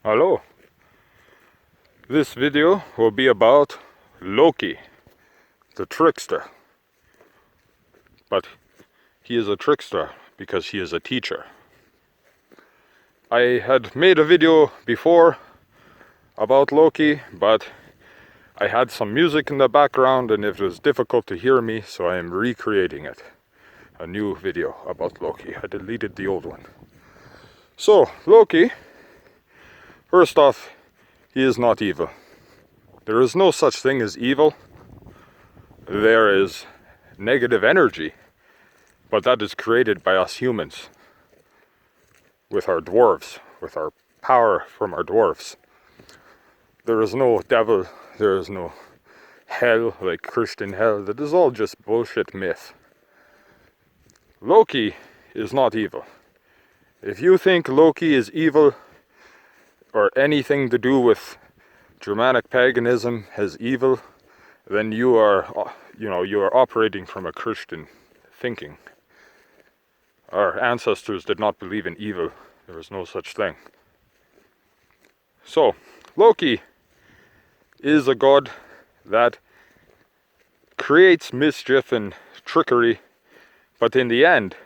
Hello. This video will be about Loki, the trickster. But he is a trickster because he is a teacher. I had made a video before about Loki, but I had some music in the background and it was difficult to hear me, so I am recreating it. A new video about Loki. I deleted the old one. So, Loki, first off, he is not evil. There is no such thing as evil. There is negative energy, but that is created by us humans. With our dwarves, with our power from our dwarves. There is no devil, there is no hell, like Christian hell. That is all just bullshit myth. Loki is not evil. If you think Loki is evil, or anything to do with Germanic paganism as evil, then you are operating from a Christian thinking. Our ancestors did not believe in evil. There was no such thing. So, Loki is a god that creates mischief and trickery, but in the end,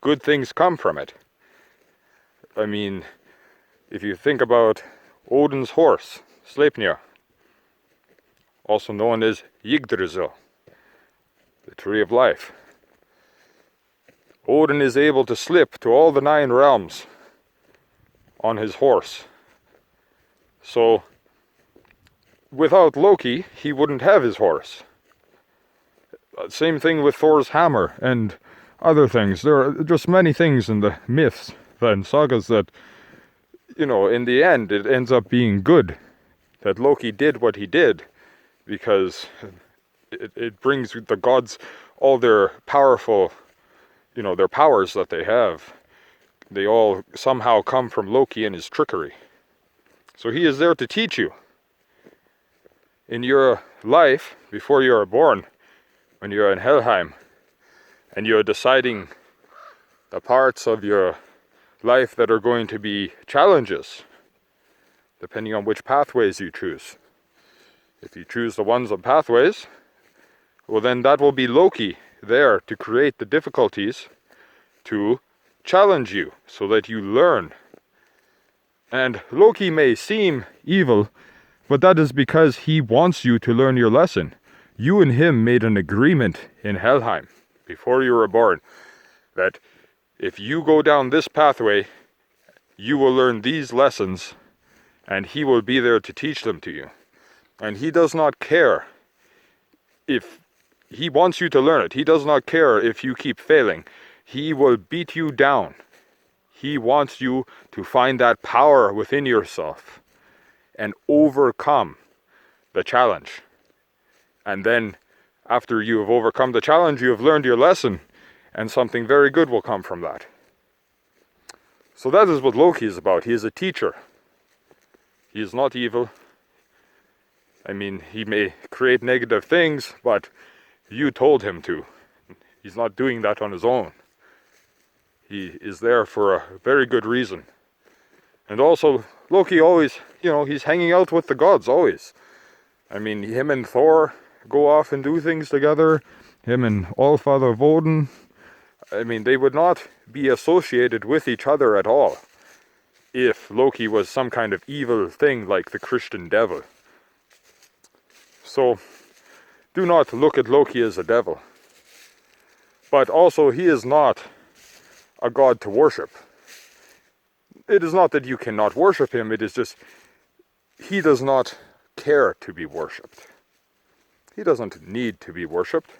good things come from it. I mean, if you think about Odin's horse, Sleipnir, also known as Yggdrasil, the tree of life. Odin is able to slip to all the 9 realms on his horse. So, without Loki, he wouldn't have his horse. Same thing with Thor's hammer and other things. There are just many things in the myths and sagas that, in the end, it ends up being good. That Loki did what he did because it brings the gods all their powerful, their powers that they have. They all somehow come from Loki and his trickery. So he is there to teach you. In your life, before you are born, when you're in Helheim, and you're deciding the parts of your life that are going to be challenges, depending on which pathways you choose. If you choose the ones on pathways, well then that will be Loki there to create the difficulties to challenge you so that you learn. And Loki may seem evil, but that is because he wants you to learn your lesson. You and him made an agreement in Helheim before you were born that if you go down this pathway, you will learn these lessons and he will be there to teach them to you. And he does not care if he wants you to learn it. He does not care if you keep failing. He will beat you down. He wants you to find that power within yourself and overcome the challenge. And then after you have overcome the challenge, you have learned your lesson and something very good will come from that. So that is what Loki is about. He is a teacher. He is not evil. I mean, he may create negative things, but you told him to. He's not doing that on his own. He is there for a very good reason. And also, Loki always, he's hanging out with the gods, always. I mean, him and Thor go off and do things together. Him and Allfather Odin. I mean, they would not be associated with each other at all if Loki was some kind of evil thing like the Christian devil. So, do not look at Loki as a devil. But also, he is not a god to worship. It is not that you cannot worship him, it is just, he does not care to be worshipped. He doesn't need to be worshipped.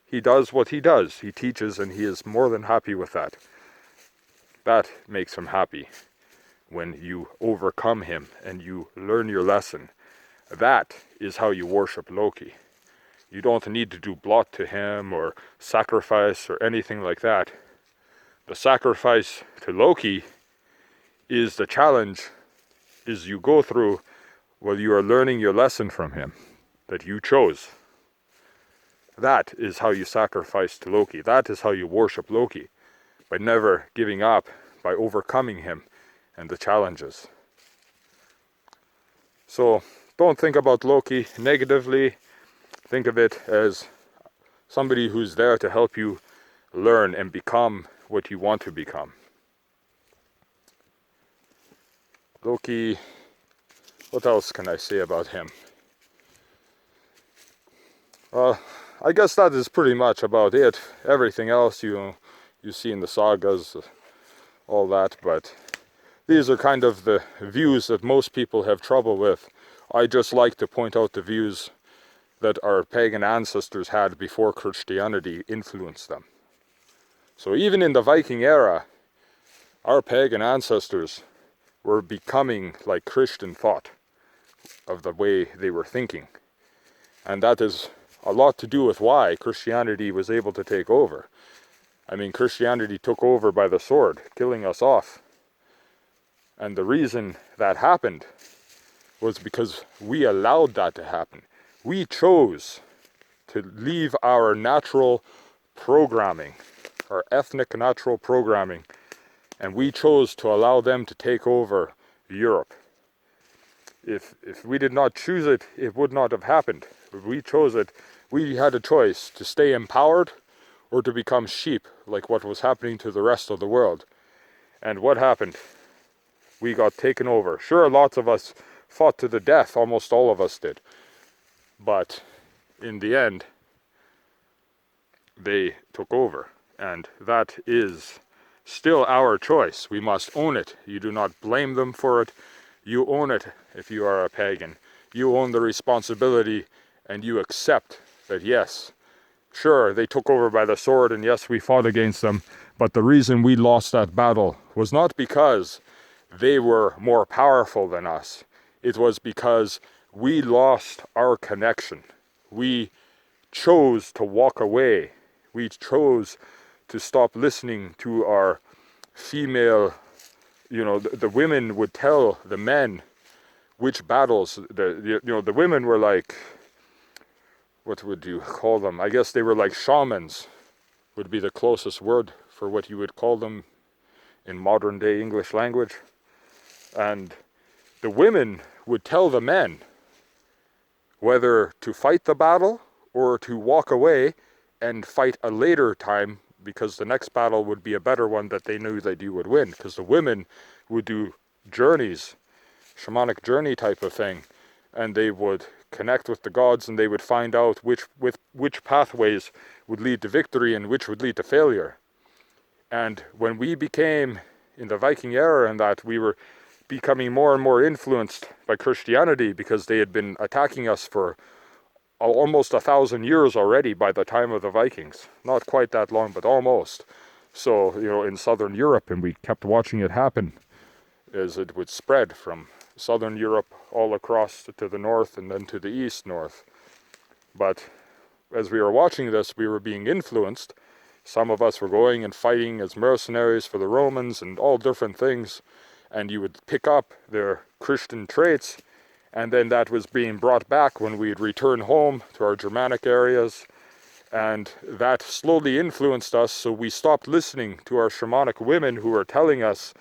He does what he does. He teaches and he is more than happy with that. That makes him happy. When you overcome him and you learn your lesson, that is how you worship Loki. You don't need to do blot to him or sacrifice or anything like that. The sacrifice to Loki is the challenge, is you go through while you are learning your lesson from him that you chose. That is how you sacrifice to Loki. That is how you worship Loki, by never giving up, by overcoming him and the challenges. So don't think about Loki negatively. Think of it as somebody who's there to help you learn and become what you want to become. Loki, what else can I say about him? Well, I guess that is pretty much about it. Everything else you see in the sagas, all that, but these are kind of the views that most people have trouble with. I just like to point out the views that our pagan ancestors had before Christianity influenced them. So even in the Viking era, our pagan ancestors were becoming like Christian thought of the way they were thinking. And that is a lot to do with why Christianity was able to take over. I mean, Christianity took over by the sword, killing us off. And the reason that happened was because we allowed that to happen. We chose to leave our natural programming, our ethnic natural programming, and we chose to allow them to take over Europe. If we did not choose it, it would not have happened. If we chose it, we had a choice to stay empowered or to become sheep, like what was happening to the rest of the world. And what happened? We got taken over. Sure, lots of us fought to the death, almost all of us did. But in the end, they took over. And that is still our choice. We must own it. You do not blame them for it. You own it if you are a pagan. You own the responsibility and you accept that, yes, sure, they took over by the sword and yes, we fought against them. But the reason we lost that battle was not because they were more powerful than us. It was because we lost our connection. We chose to walk away. We chose to stop listening to our female, the women would tell the men which battles, the women were like, what would you call them? I guess they were like shamans, would be the closest word for what you would call them in modern day English language. And the women would tell the men whether to fight the battle or to walk away and fight a later time, because the next battle would be a better one that they knew that you would win. Because the women would do journeys, shamanic journey type of thing, and they would connect with the gods and they would find out which pathways would lead to victory and which would lead to failure. And when we became, in the Viking era, and that we were becoming more and more influenced by Christianity, because they had been attacking us for almost 1,000 years already by the time of the Vikings. Not quite that long, but almost. So, in southern Europe, and we kept watching it happen as it would spread from southern Europe all across to the north and then to the east north. But as we were watching this, we were being influenced. Some of us were going and fighting as mercenaries for the Romans and all different things. And you would pick up their Christian traits, and then that was being brought back when we'd return home to our Germanic areas, and that slowly influenced us, so we stopped listening to our shamanic women who were telling us,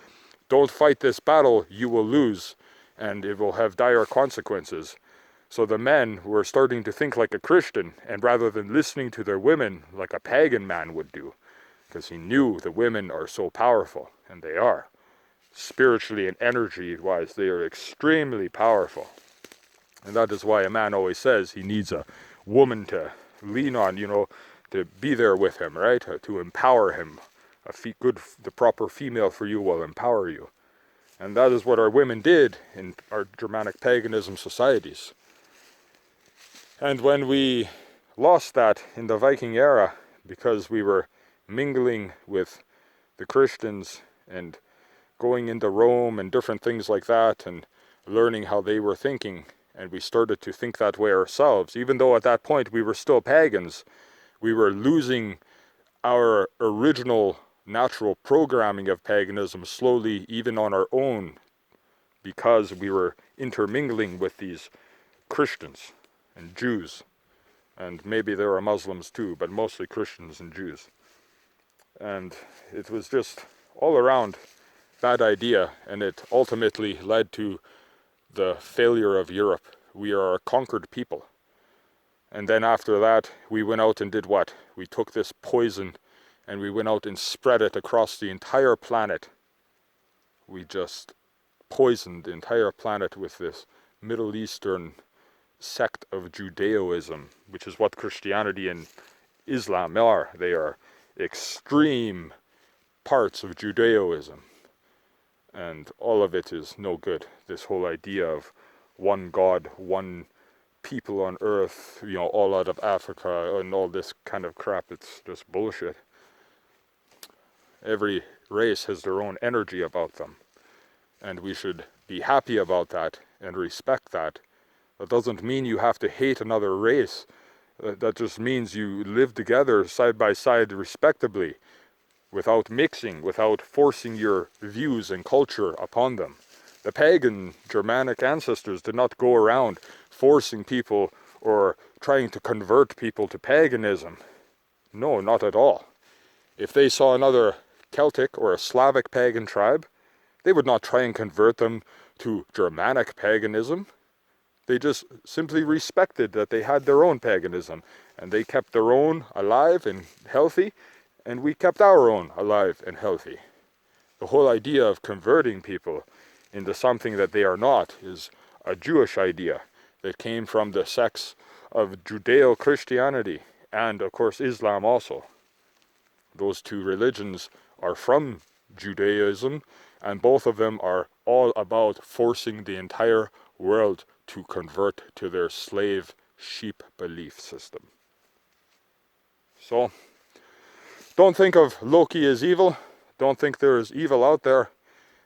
don't fight this battle, you will lose, and it will have dire consequences. So the men were starting to think like a Christian, and rather than listening to their women like a pagan man would do, because he knew the women are so powerful, and they are. Spiritually and energy-wise, they are extremely powerful. And that is why a man always says he needs a woman to lean on, to be there with him, right? To empower him. The proper female for you will empower you. And that is what our women did in our Germanic paganism societies. And when we lost that in the Viking era, because we were mingling with the Christians and going into Rome and different things like that and learning how they were thinking, and we started to think that way ourselves. Even though at that point we were still pagans, we were losing our original natural programming of paganism slowly, even on our own, because we were intermingling with these Christians and Jews. And maybe there are Muslims too, but mostly Christians and Jews. And it was just all around bad idea, and it ultimately led to the failure of Europe. We are a conquered people. And then after that, we went out and did what? We took this poison and we went out and spread it across the entire planet. We just poisoned the entire planet with this Middle Eastern sect of Judaism, which is what Christianity and Islam are. They are extreme parts of Judaism. And all of it is no good. This whole idea of one God, one people on earth, all out of Africa and all this kind of crap, it's just bullshit. Every race has their own energy about them. And we should be happy about that and respect that. That doesn't mean you have to hate another race. That just means you live together side by side respectably, without mixing, without forcing your views and culture upon them. The pagan Germanic ancestors did not go around forcing people or trying to convert people to paganism. No, not at all. If they saw another Celtic or a Slavic pagan tribe, they would not try and convert them to Germanic paganism. They just simply respected that they had their own paganism, and they kept their own alive and healthy, and we kept our own alive and healthy. The whole idea of converting people into something that they are not is a Jewish idea that came from the sects of Judeo-Christianity and, of course, Islam also. Those two religions are from Judaism, and both of them are all about forcing the entire world to convert to their slave sheep belief system. So, don't think of Loki as evil. Don't think there is evil out there.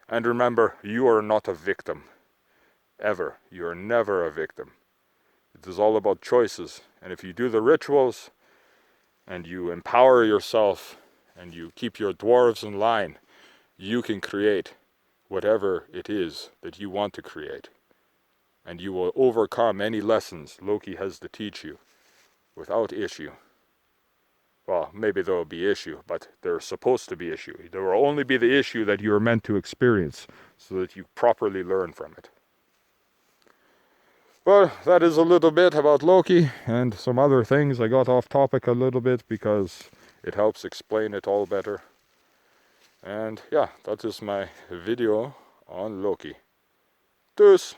And remember, you are not a victim. Ever. You are never a victim. It is all about choices. And if you do the rituals, and you empower yourself, and you keep your dwarves in line, you can create whatever it is that you want to create. And you will overcome any lessons Loki has to teach you without issue. Well, maybe there will be issue, but there's supposed to be issue. There will only be the issue that you are meant to experience so that you properly learn from it. Well, that is a little bit about Loki and some other things. I got off topic a little bit because it helps explain it all better. And yeah, that is my video on Loki. Tschüss!